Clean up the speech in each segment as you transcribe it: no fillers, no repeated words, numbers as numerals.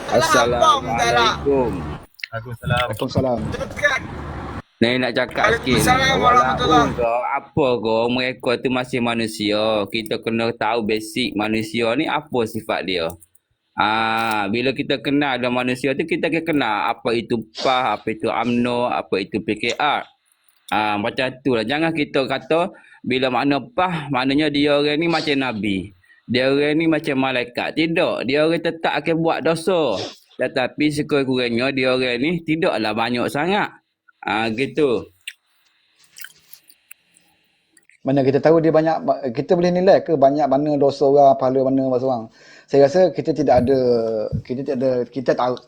Assalamualaikum. Waalaikumsalam. Ni nak cakap sikit ni. Walaupun kau apa kau mereka tu masih manusia. Kita kena tahu basic manusia ni apa sifat dia. Bila kita kenal ada manusia tu kita akan kenal apa itu PAH, apa itu UMNO, apa itu PKR. Macam tu lah. Jangan kita kata bila makna PAH maknanya dia orang ni macam Nabi. Dia orang ni macam malaikat. Tidak. Dia orang tetap akan buat dosa. Tetapi sekurang-kurangnya dia orang ni tidaklah banyak sangat. Gitu. Mana kita tahu dia banyak, kita boleh nilai ke banyak mana dosa orang, pahala mana dosa orang. Saya rasa kita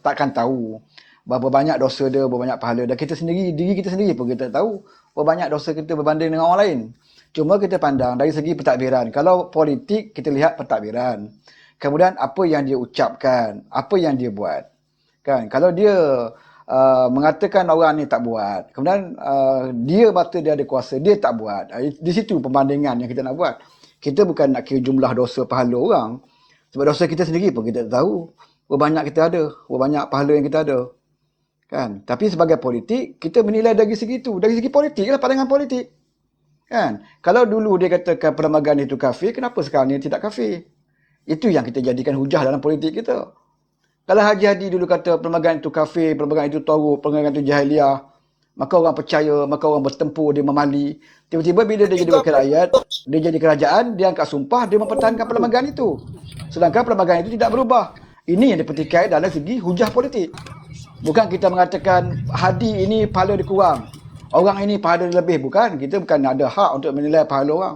takkan tahu berapa banyak dosa dia, berapa banyak pahala. Dan kita sendiri, diri kita sendiri pun kita tahu berapa banyak dosa kita berbanding dengan orang lain. Cuma kita pandang dari segi pentadbiran. Kalau politik, kita lihat pentadbiran. Kemudian apa yang dia ucapkan, apa yang dia buat. Kan? Kalau dia mengatakan orang ni tak buat, kemudian dia kata dia ada kuasa, dia tak buat. Di situ perbandingan yang kita nak buat. Kita bukan nak kira jumlah dosa pahala orang. Sebab dosa kita sendiri pun kita tahu berapa banyak kita ada, berapa banyak pahala yang kita ada. Kan? Tapi sebagai politik, kita menilai dari segi itu. Dari segi politik lah, pandangan politik. Kan? Kalau dulu dia katakan perlembagaan itu kafir, kenapa sekarang ni tidak kafir? Itu yang kita jadikan hujah dalam politik kita. Kalau Haji Hadi dulu kata perlembagaan itu kafir, perlembagaan itu tauruk, perlembagaan itu jahiliah, maka orang percaya, maka orang bertempur, dia memali. Tiba-tiba bila dia jadi wakil rakyat, dia jadi kerajaan, dia angkat sumpah, dia mempertahankan perlembagaan itu. Sedangkan perlembagaan itu tidak berubah. Ini yang dipertikai dalam segi hujah politik. Bukan kita mengatakan Hadi ini pahala dia kurang, orang ini pahala dia lebih. Bukan. Kita bukan ada hak untuk menilai pahala orang.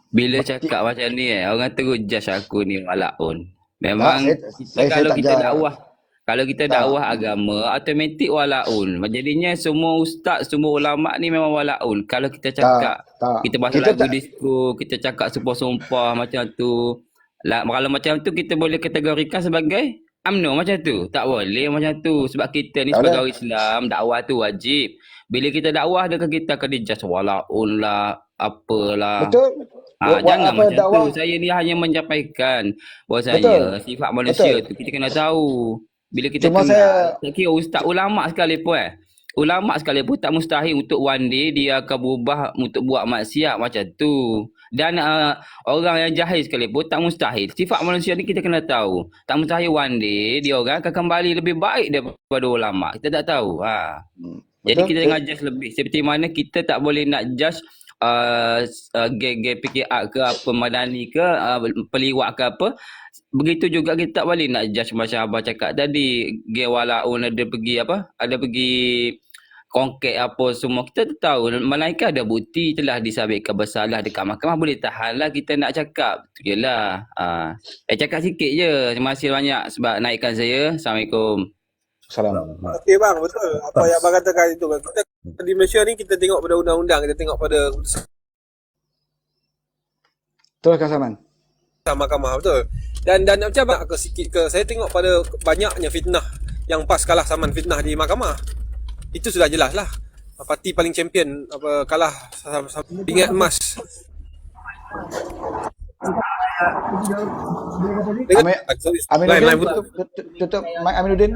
Bila cakap macam ni orang terus judge aku ni walaun. Memang kalau kita dakwah agama automatik walaun. Jadinya semua ustaz, semua ulama ni memang walaun. Kalau kita cakap kita baca lagu disco, kita cakap sumpah-sumpah macam tu. Kalau macam tu kita boleh kategorikan sebagai UMNO macam tu. Tak boleh macam tu sebab kita ni sebagai orang Islam dakwah tu wajib. Bila kita dakwah dekat kita akan dijudge walaun lah, apalah. Betul. Jangan macam dakwah tu. Saya ni hanya menyampaikan bahawasanya sifat manusia tu kita kena tahu. Bila kita kenal, saya kira ustaz ulama' sekalipun ulama' sekalipun tak mustahil untuk one day dia akan berubah untuk buat maksiat macam tu. Dan orang yang jahil sekalipun tak mustahil. Sifat manusia ni kita kena tahu. Tak mustahil one day dia orang akan kembali lebih baik daripada ulama'. Kita tak tahu. Jadi kita jangan judge lebih. Seperti mana kita tak boleh nak judge geng-geng PKR ke apa, Madani ke, peliwak ke apa. Begitu juga kita tak boleh nak judge macam Abah cakap tadi, geng walaun ada pergi kongkek apa semua. Kita tahu malaikat ada bukti telah disabitkan bersalah dekat mahkamah, boleh tahan lah kita nak cakap. Tu jelah. Cakap sikit je. Terima kasih banyak sebab naikkan saya. Assalamualaikum. Assalamualaikum. Okey bang, betul. Apa yang abang katakan itu kan. Kita di Malaysia ni kita tengok pada undang-undang, kita tengok pada Betul ke Saman? mahkamah, betul. Dan macam abang ke sikit ke, saya tengok pada banyaknya fitnah yang PAS kalah Saman fitnah di mahkamah. Itu sudah jelas lah. Parti paling champion apa kalah ingat emas. Lain putus. Tutup Mike Aminuddin.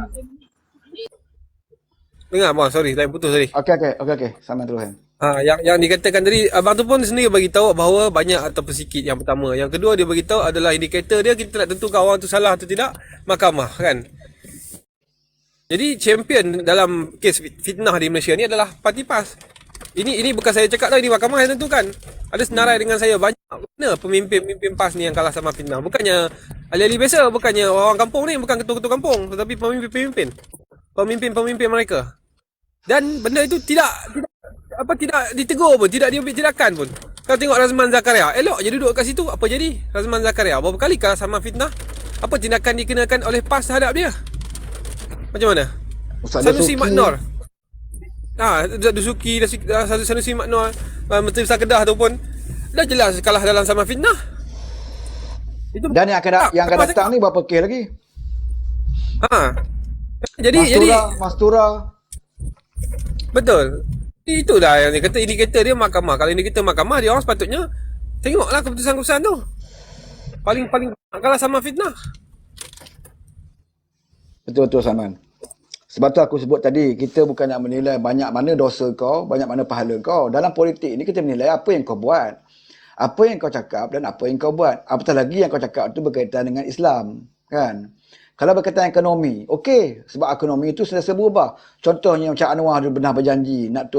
Dengar bang, sorry, lain putus tadi. Okey. Saman teruskan. Yang dikatakan tadi abang tu pun sendiri bagi tahu bahawa banyak ataupun sikit yang pertama. Yang kedua dia bagi tahu adalah indikator dia kita nak tentukan orang tu salah atau tidak mahkamah kan. Jadi champion dalam kes fitnah di Malaysia ni adalah parti PAS. Ini bukan saya cakap tadi, mahkamah yang tentukan. Ada senarai dengan saya banyak mana pemimpin PAS ni yang kalah sama fitnah. Bukannya ahli-ahli biasa, bukannya orang kampung ni, bukan ketua-ketua kampung, tetapi pemimpin mereka. Dan benda itu tidak ditegur pun, tidak diambil tindakan pun. Kalau tengok Razman Zakaria, elok je duduk kat situ, apa jadi? Razman Zakaria berapa kali kalah sama fitnah? Apa tindakan dikenakan oleh PAS terhadap dia? Macam mana? Sanusi Mat Nor. Sanusi Mat Nor, Menteri Besar Kedah tu pun dah jelas kalah dalam sama fitnah. Itu dan yang akan datang ni berapa kes lagi? Jadi Mastura. Betul. Itulah yang dia kata indikator dia mahkamah. Kalau indikator mahkamah, dia orang sepatutnya tengoklah keputusan-keputusan tu. Paling kalah sama fitnah. Betul-betul Salman. Sebab tu aku sebut tadi, kita bukan nak menilai banyak mana dosa kau, banyak mana pahala kau. Dalam politik ni kita menilai apa yang kau buat. Apa yang kau cakap dan apa yang kau buat. Apatah lagi yang kau cakap tu berkaitan dengan Islam. Kan? Kalau berkaitan ekonomi, okey. Sebab ekonomi itu sentiasa berubah. Contohnya macam Anwar dia pernah berjanji, nak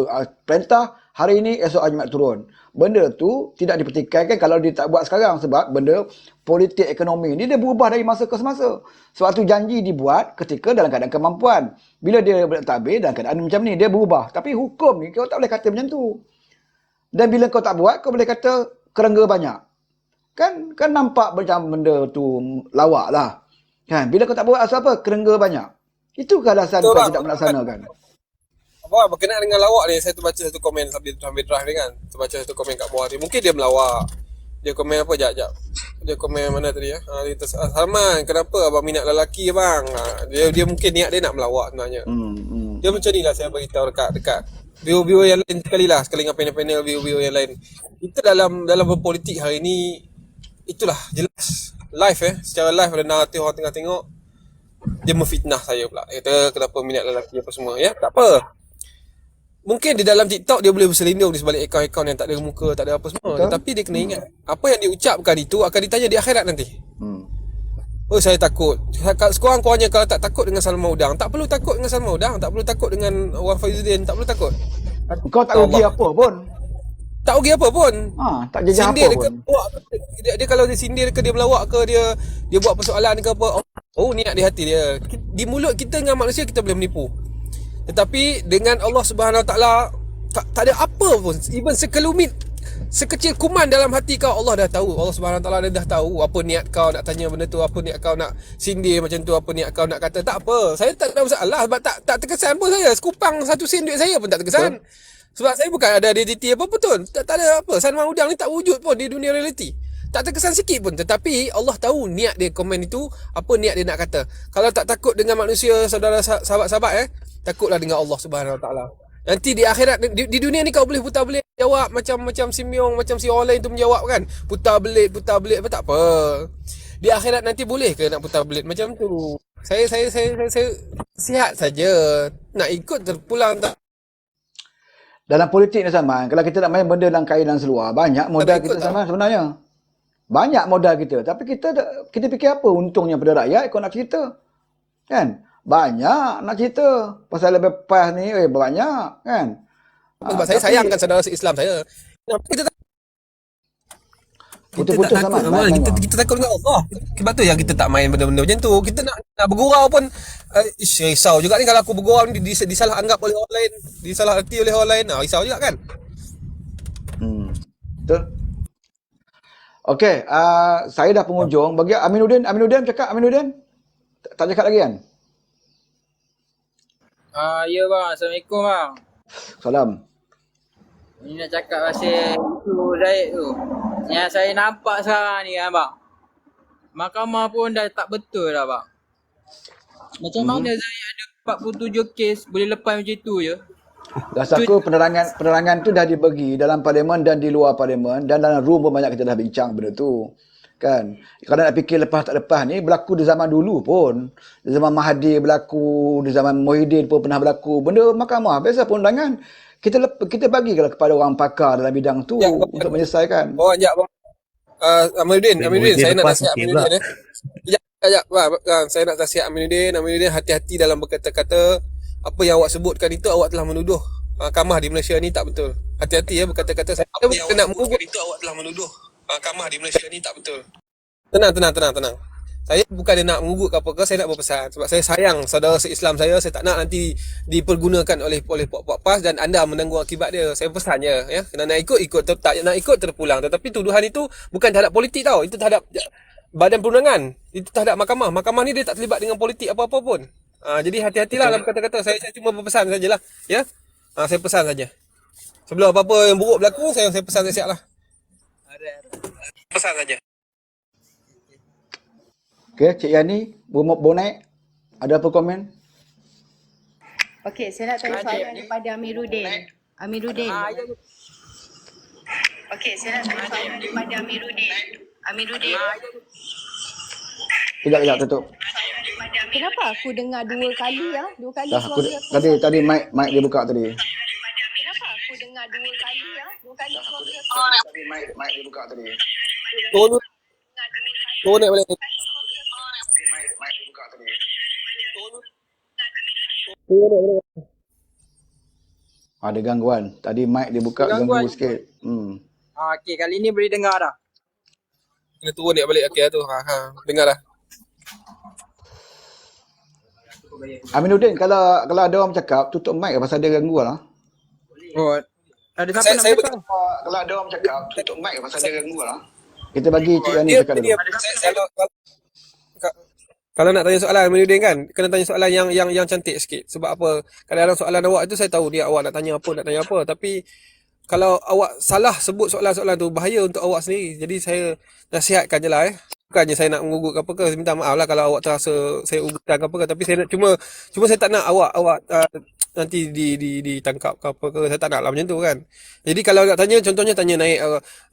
perintah hari ini, esok Jumaat turun. Benda tu tidak dipertikaikan kalau dia tak buat sekarang. Sebab benda politik ekonomi ni dia berubah dari masa ke semasa. Sebab tu janji dibuat ketika dalam keadaan kemampuan. Bila dia bertakbir dalam keadaan macam ni, dia berubah. Tapi hukum ni kau tak boleh kata macam tu. Dan bila kau tak buat, kau boleh kata kerengga banyak. Kan nampak macam benda tu lawak lah. Kan? Bila kau tak buat asal apa? Kerengga banyak. Itu ke alasan kau tidak melaksanakan. Apa berkenaan dengan lawak ni, saya terbaca satu komen sambil drive ni kan. Terbaca satu komen kat bawah dia. Mungkin dia melawak. Dia komen apa? Jap. Dia komen mana tadi ya? Salman, kenapa abang minat lelaki bang? Dia mungkin niat dia nak melawak sebenarnya. Dia macam ni lah saya beritahu dekat view-view yang lain sekali dengan panel-panel view-view yang lain. Kita dalam berpolitik hari ni, itulah jelas live secara live ada naratif orang tengah tengok, dia memfitnah saya pula. Dia kata kenapa minat lelaki apa semua ya. Tak apa. Mungkin di dalam TikTok dia boleh berselindung di sebalik akaun-akaun yang tak ada muka, tak ada apa semua. Betul. Tetapi dia kena ingat, apa yang dia ucapkan itu akan ditanya di akhirat nanti. Oh saya takut. Sekurang-kurangnya kalau tak takut dengan Salman Udang, tak perlu takut dengan Salman Udang, tak perlu takut dengan Wan Faizuddin, tak perlu takut. Kau tak rugi apa pun. Tak rugi apa pun. Tak jejak apa pun. Dia kalau dia sindir ke, dia melawak ke, dia buat persoalan ke apa. Oh niat di hati dia. Di mulut kita dengan manusia kita boleh menipu. Tetapi dengan Allah Subhanahu Wa Taala tak ada apa pun. Even sekelumit, sekecil kuman dalam hati kau, Allah dah tahu. Allah Subhanahu Wa Taala dah tahu apa niat kau nak tanya benda tu, apa niat kau nak sindir macam tu, apa niat kau nak kata. Tak apa. Saya tak ada masalah sebab tak terkesan pun saya. Sekupang 1 sen duit saya pun tak terkesan. Sebab saya bukan ada identiti apa betul. Tak ada apa. Salman Udang ni tak wujud pun di dunia realiti. Tak terkesan sikit pun. Tetapi Allah tahu niat dia komen itu, apa niat dia nak kata. Kalau tak takut dengan manusia, saudara sahabat-sahabat takutlah dengan Allah Subhanahu Wa Taala. Nanti di akhirat, di dunia ni kau boleh putar belit jawab macam si Myong, macam si orang lain tu menjawab kan. Putar belit apa tak apa. Di akhirat nanti boleh ke nak putar belit macam tu? Saya sihat saja. Nak ikut terpulang tak. Dalam politik ni Salman, kalau kita nak main benda dalam kain dan seluar, banyak modal kita Salman sebenarnya. Banyak modal kita. Tapi kita fikir apa untungnya pada rakyat kau nak cerita. Kan? Banyak nak cerita. Pasal lebih pas ni, banyak. Kan? Sebab saya sayangkan saudara se-Islam saya. Kita putus-putus Salman. Kita takut dengan Allah. Sebab tu yang kita tak main benda-benda macam tu. Kita nak bergurau pun risau juga ni kalau aku bergurau ni disalah anggap oleh orang lain, disalah erti oleh orang lain. Risau juga kan. Betul. Okey, saya dah penghujung. Bagi Aminuddin cakap Aminuddin. Tak cakap lagi kan? Ya bang, Assalamualaikum bang. Salam. Ini nak cakap pasal itu Zaid tu. Yang saya nampak sekarang ni kan bang, mahkamah pun dah tak betul dah bang. Macam mana Zaid ada 47 kes boleh lepas macam tu je? Rasa aku penerangan tu dah dibagi dalam parlimen dan di luar parlimen, dan dalam room pun banyak kita dah bincang benda tu. Kan? Kalau nak fikir lepas tak lepas ni berlaku di zaman dulu pun. Di zaman Mahathir berlaku, di zaman Muhyiddin pun pernah berlaku. Benda mahkamah biasa pun undangan. Kita bagi kepada orang pakar dalam bidang tu untuk menyelesaikan. Bang. Aminuddin, saya nak nasihat Aminuddin Sekejap, bang. Saya nak nasihat Aminuddin, hati-hati dalam berkata-kata. Apa yang awak sebutkan itu awak telah menuduh mahkamah di Malaysia ni tak betul. Hati-hati berkata-kata. Saya bukan nak mengugut itu awak telah menuduh mahkamah di Malaysia ni tak betul. Tenang. Saya bukan nak mengugut ke apa-apa, saya nak berpesan. Sebab saya sayang saudara se-Islam saya tak nak nanti dipergunakan oleh puak-puak PAS dan anda menanggung akibat dia. Saya pesan je ya. Kena nak ikut, tak nak ikut terpulang. Tetapi tuduhan itu bukan terhadap politik tau. Itu terhadap badan perundangan. Itu terhadap mahkamah. Mahkamah ni dia tak terlibat dengan politik apa-apa pun. Jadi hati-hatilah dalam kata-kata. Saya cuma berpesan sajalah. Ya. Saya pesan saja. Sebelum apa-apa yang buruk berlaku, saya pesan siap-siap lah. Pesan saja. Okey, Cik Yani, Bonaik, ada apa komen? Okey, saya nak tanya soalan daripada Amiruddin. Okey, saya nak tanya soalan daripada Amiruddin. Kejap, tutup. Kenapa aku dengar 2 kali ya? 2 kali Dah, suara tadi mic dia buka tadi. Kenapa aku dengar 2 kali ya? 2 kali suara Tadi mic dia buka tadi. Turun turun naik balik. Mic dia buka tadi. Turun naik balik. Ada gangguan. Tadi mic dia buka Gangguan. ganggu sikit. Okey, kali ni boleh dengar dah. Kena turun naik balik. Okey tu. Dengar dah. Aminuddin, kalau ada orang cakap tutup mic pasal dia gangguan lah. Oh. Ada siapa Saya- nak saya bercakap? Kalau ada orang cakap tutup mic pasal dia gangguan lah. Kita bagi Cik Yani Dia, cakap dulu. kalau nak tanya soalan Aminuddin kan, kena tanya soalan yang cantik sikit. Sebab apa? Kadang-kadang soalan awak tu saya tahu dia awak nak tanya apa. Tapi kalau awak salah sebut soalan-soalan tu bahaya untuk awak sendiri. Jadi saya nasihatkan je lah Bukannya saya nak mengugut apa ke, minta maaf lah kalau awak terasa saya ugutkan apa ke, tapi saya nak cuma saya tak nak awak nanti ditangkap ke apa ke, saya tak nak lah macam tu kan. Jadi kalau nak tanya, contohnya tanya naik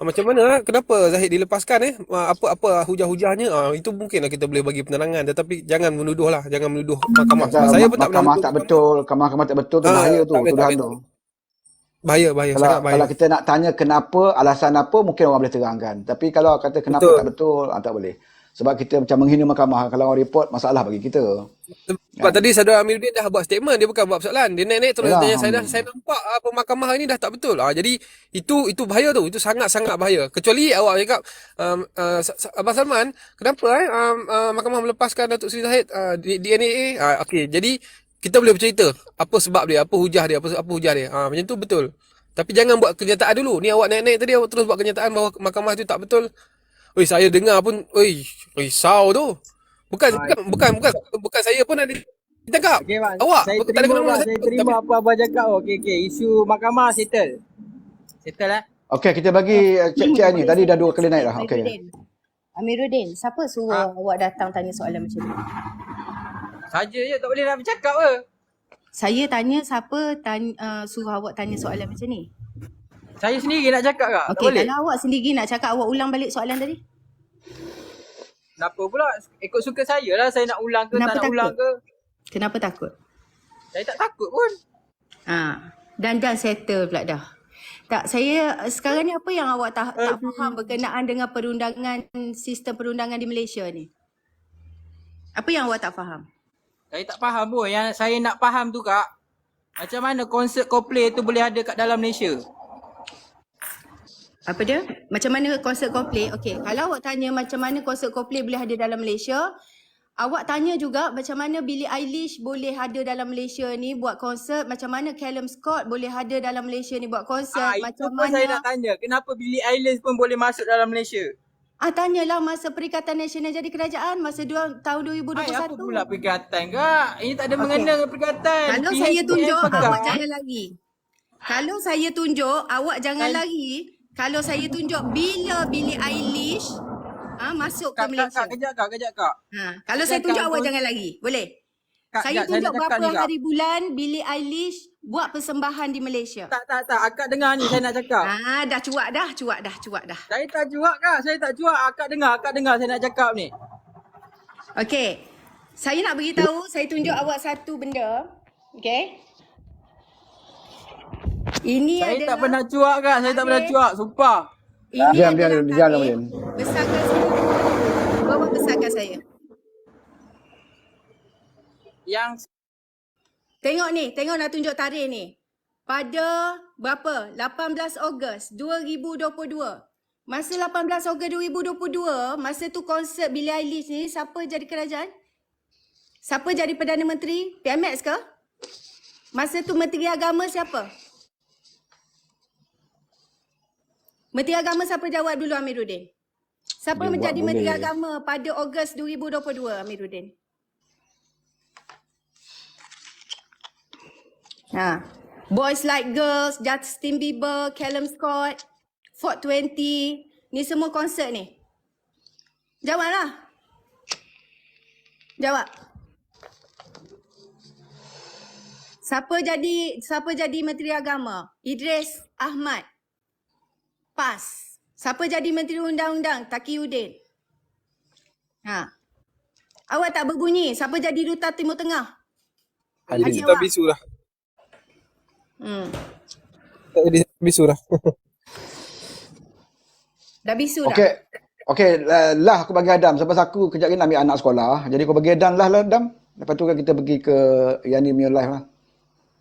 macam mana, kenapa Zahid dilepaskan apa hujah-hujahnya, itu mungkinlah kita boleh bagi penerangan, tetapi jangan menuduh mahkamah. Sebab saya pun tak pernah Mahkamah menuduh tak betul, mahkamah tak betul tu bahaya tu, tak boleh, tuduhan tak tu. Bahaya, sangat bahaya. Kalau kita nak tanya kenapa, alasan apa, mungkin orang boleh terangkan. Tapi kalau kata kenapa Betul. tak betul, tak boleh. Sebab kita macam menghina mahkamah. Kalau orang report, masalah bagi kita. Sebab tadi saudara Amiruddin dah buat statement, dia bukan buat persoalan. Dia naik-naik terus Yalah, tanya, saya nampak apa mahkamah ini dah tak betul. Jadi itu bahaya tu, itu sangat-sangat bahaya. Kecuali awak cakap, Abang Salman, kenapa mahkamah melepaskan Datuk Seri Zahid DNA? Okey, jadi kita boleh bercerita apa sebab dia, apa hujah dia, apa hujah dia. Macam tu betul. Tapi jangan buat kenyataan dulu. Ni awak naik-naik tadi, awak terus buat kenyataan bahawa mahkamah tu tak betul. Oi, saya dengar pun, risau tu. Bukan saya pun ada ditangkap. Okey, Mak. Awak Saya tak ada terima, kena-mengena Mak. Saya terima apa abang cakap. Okey. Isu mahkamah settle. Settle Okey, kita bagi Cik Yani. Tadi dah 2 kali naik dah. Okey. Amiruddin, siapa suruh awak datang tanya soalan macam ni? Saja je, tak boleh nak bercakap ke? Saya tanya siapa suruh awak tanya soalan macam ni? Saya sendiri nak cakap tak? Tak Okey, boleh? kalau awak sendiri nak cakap, awak ulang balik soalan tadi. Kenapa pula? Ikut suka saya lah. Saya nak ulang ke, Kenapa tak nak takut? ulang ke. Kenapa takut? Saya tak takut pun. Dan settle pula dah. Tak, saya sekarang ni apa yang awak tak faham berkenaan dengan sistem perundangan di Malaysia ni? Apa yang awak tak faham? Saya tak faham pun. Yang saya nak faham tu Kak, macam mana konsert Coldplay tu boleh ada kat dalam Malaysia? Apa dia? Macam mana konsert Coldplay? Okey, kalau awak tanya macam mana konsert Coldplay boleh ada dalam Malaysia, awak tanya juga macam mana Billie Eilish boleh ada dalam Malaysia ni buat konsert, macam mana Callum Scott boleh ada dalam Malaysia ni buat konsert, Itu macam pun mana saya nak tanya. Kenapa Billie Eilish pun boleh masuk dalam Malaysia? tanyalah masa Perikatan Nasional jadi kerajaan masa tahun 2021. Apa pula perikatan Kak? Ini tak ada mengena dengan perikatan. Kalau PHTM saya tunjuk, pegang. awak jangan lari. Kalau saya tunjuk, awak jangan lari. Kalau saya tunjuk bila Billie Eilish masuk ke Malaysia. Kejap Kak. Kalau saya tunjuk, awak jangan lari. Boleh? Kak, Saya kejap, tunjuk nak cakap berapa ni, Kak. hari bulan Billie Eilish buat persembahan di Malaysia. Tak. Akak dengar ni saya nak cakap. Dah cuak dah. Saya tak cuak Kak. Saya tak cuak. Akak dengar saya nak cakap ni. Okey. Saya nak beritahu, saya tunjuk awak satu benda. Okey. Ini Saya adalah tak pernah cuak Kak. Saya tak pernah cuak. Sumpah. Ini Diam, adalah diam, tarikh diam. besarkan saya. Bawa besarkan saya. Yang Tengok nak tunjuk tarikh ni. Pada berapa? 18 Ogos 2022. Masa 18 Ogos 2022, masa tu konsert Billie Eilish ni, siapa jadi kerajaan? Siapa jadi Perdana Menteri? PMX ke? Masa tu Menteri Agama siapa? Menteri Agama siapa jawab dulu, Amiruddin? Siapa Dia buat menjadi Menteri boleh. Agama pada Ogos 2022, Amiruddin? Boys Like Girls, Justin Bieber, Callum Scott, Fort 20, ni semua konsert ni. Jawablah. Jawab. Siapa jadi Menteri Agama? Idris Ahmad. PAS. Siapa jadi Menteri Undang-Undang? Taqiyuddin. Awak tak berbunyi. Siapa jadi Duta Timur Tengah? Haji Haji tak awak. bisu dah. Tak jadi bisu dah. Dah bisu dah. Okey. Okey, lah aku bagi Adam sebab aku kejap lagi nak ambil anak sekolah. Jadi aku bagi Adam lah Adam. Lepas tu kan kita pergi ke Yani punya live lah.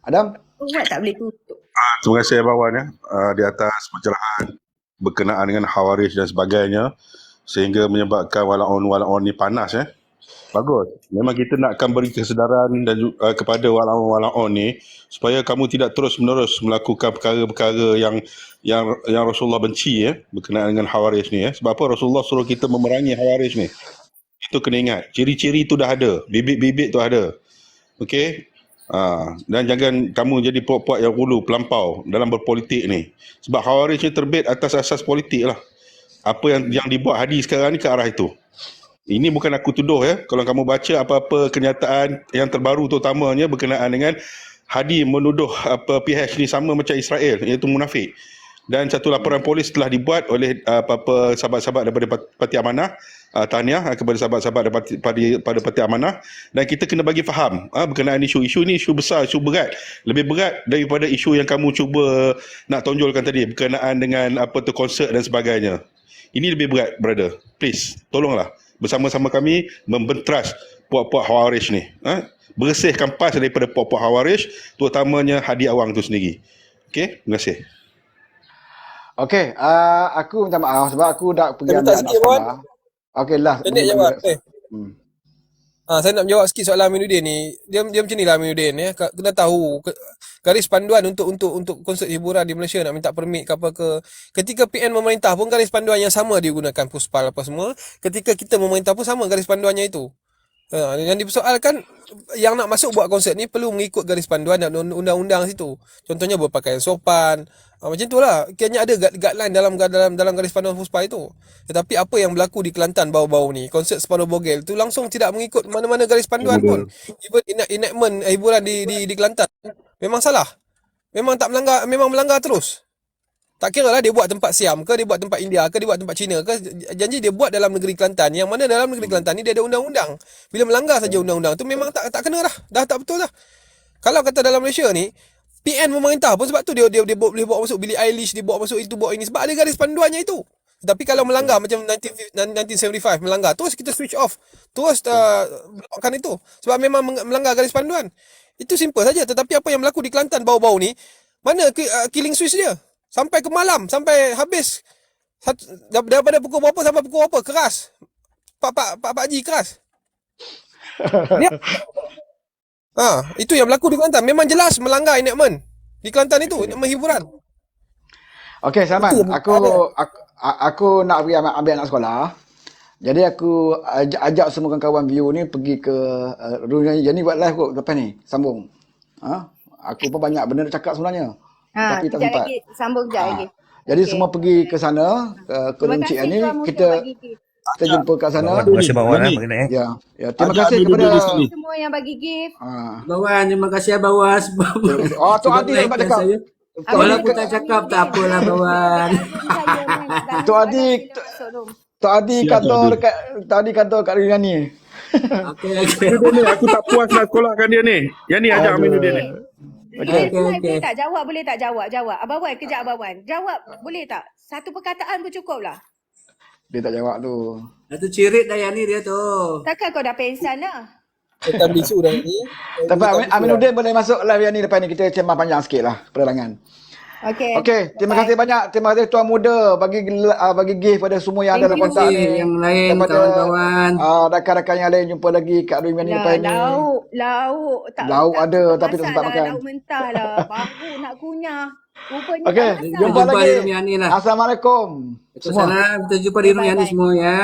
Adam? Awak tak boleh tutup. Terima kasih Abang Wan di atas pencerahan berkenaan dengan Khawarij dan sebagainya sehingga menyebabkan walaun-walaun ni panas. Bagus. Memang kita nakkan beri kesedaran dan kepada walaun-walaun ni supaya kamu tidak terus-menerus melakukan perkara-perkara yang Rasulullah benci berkenaan dengan Khawarij ni. Sebab apa Rasulullah suruh kita memerangi Khawarij ni? Itu kena ingat. Ciri-ciri tu dah ada. Bibit-bibit tu ada. Okey? Dan jangan kamu jadi puak-puak yang hulu pelampau dalam berpolitik ni. Sebab Khawarij ni terbit atas asas politik lah. Apa yang dibuat Hadi sekarang ni ke arah itu. Ini bukan aku tuduh Kalau kamu baca apa-apa kenyataan yang terbaru terutamanya berkenaan dengan Hadi menuduh PH ni sama macam Israel, iaitu munafik. Dan satu laporan polis telah dibuat oleh sahabat-sahabat daripada Parti Amanah. Tahniah kepada sahabat-sahabat pada Parti Amanah. Dan kita kena bagi faham berkenaan isu ni, isu besar, isu berat. Lebih berat daripada isu yang kamu cuba nak tonjolkan tadi berkenaan dengan konsert dan sebagainya. Ini lebih berat, brother. Please, tolonglah bersama-sama kami membentras puak-puak Khawarij ni. Bersihkan pas daripada puak-puak Khawarij, terutamanya Hadi Awang tu sendiri. Okey, terima kasih. Okey, aku minta maaf sebab aku dah pergi Saya ambil minta anak sikit, sekolah. Okey lah. Pendek jawab. Saya nak menjawab sikit soalan Aminuddin ni. Dia macam ni lah Aminuddin Kena tahu garis panduan untuk konsert hiburan di Malaysia nak minta permit ke apa ke. Ketika PN memerintah pun garis panduan yang sama dia gunakan, Puspal apa semua. Ketika kita memerintah pun sama garis panduannya itu. Yang dipersoalkan yang nak masuk buat konsert ni perlu mengikut garis panduan dan undang-undang situ. Contohnya berpakaian sopan. Macam itulah. Kiranya ada guideline dalam garis panduan Puspal itu. Tetapi apa yang berlaku di Kelantan bau-bau ni, konsert separuh bogel tu langsung tidak mengikut mana-mana garis panduan pun. Even enactment hiburan di Kelantan memang salah. Memang melanggar terus. Tak kira lah dia buat tempat Siam ke, dia buat tempat India ke, dia buat tempat China ke, janji dia buat dalam negeri Kelantan. Yang mana dalam negeri Kelantan ni dia ada undang-undang. Bila melanggar saja undang-undang tu memang tak kena dah. Dah tak betul dah. Kalau kata dalam Malaysia ni, PN memerintah pun sebab tu dia boleh bawa masuk Billie Eilish, dia bawa masuk itu, bawa ini. Sebab ada garis panduannya itu. Tapi kalau melanggar macam 1975 melanggar, terus kita switch off. Terus blokkan itu. Sebab memang melanggar garis panduan. Itu simple saja. Tetapi apa yang berlaku di Kelantan bau-bau ni, mana killing switch dia? Sampai ke malam, sampai habis. Daripada pukul berapa sampai pukul berapa? Keras. Pak Haji keras. Dia, itu yang berlaku di Kelantan. Memang jelas melanggar enactment. Di Kelantan itu, enactment hiburan. Okey, Salman. Aku nak pergi ambil anak sekolah. Jadi aku ajak semua kawan view ni pergi ke rumah Jadi buat live kot lepas ni. Sambung. Aku pun banyak benda nak cakap sebenarnya. Tapi tak sempat. Lagi, sambung sekejap lagi. Jadi semua pergi ke sana, ke Runcik ni, kita jumpa kat sana. Terima kasih Bang Wan Ya, terima kasih kepada Semua yang bagi gift. Abang Wan, terima kasih Abang Wan sebab Tok Adi sempat cakap. walaupun tak cakap tak apalah Abang Wan. Tok Adi kata kat Rina ni. Okey. Ni aku tak puas nak sekolahkan dia ni. Yang ni ajak Aminuddin ni. Okey. Boleh tak jawab? Boleh tak jawab? Abang Wan, kejap Abang Wan. Jawab boleh tak? Satu perkataan pun cukup lah. Dia tak jawab tu. Itu cirit dah yang ni dia tu. Takkan kau dah pensan lah? Kita bisu dah ni. Tapi Aminuddin boleh masuk live yang ni lepas ni. Kita cemah panjang sikit lah penerangan. Okey, terima kasih banyak. Terima kasih Tuan Muda bagi gift pada semua yang ada dalam kontak ni. Yang lain kawan-kawan. Rakan-rakan yang lain jumpa lagi kat Rumi ni lepas ni. Lauk. Lauk ada tapi tak sempat makan. Lauk mentah lah. Baru nak kunyah. Rupanya Okey, tak masak. jumpa lagi. Rumi ni lah. Assalamualaikum. Assalamualaikum. Kita jumpa di Rumi ni semua ya.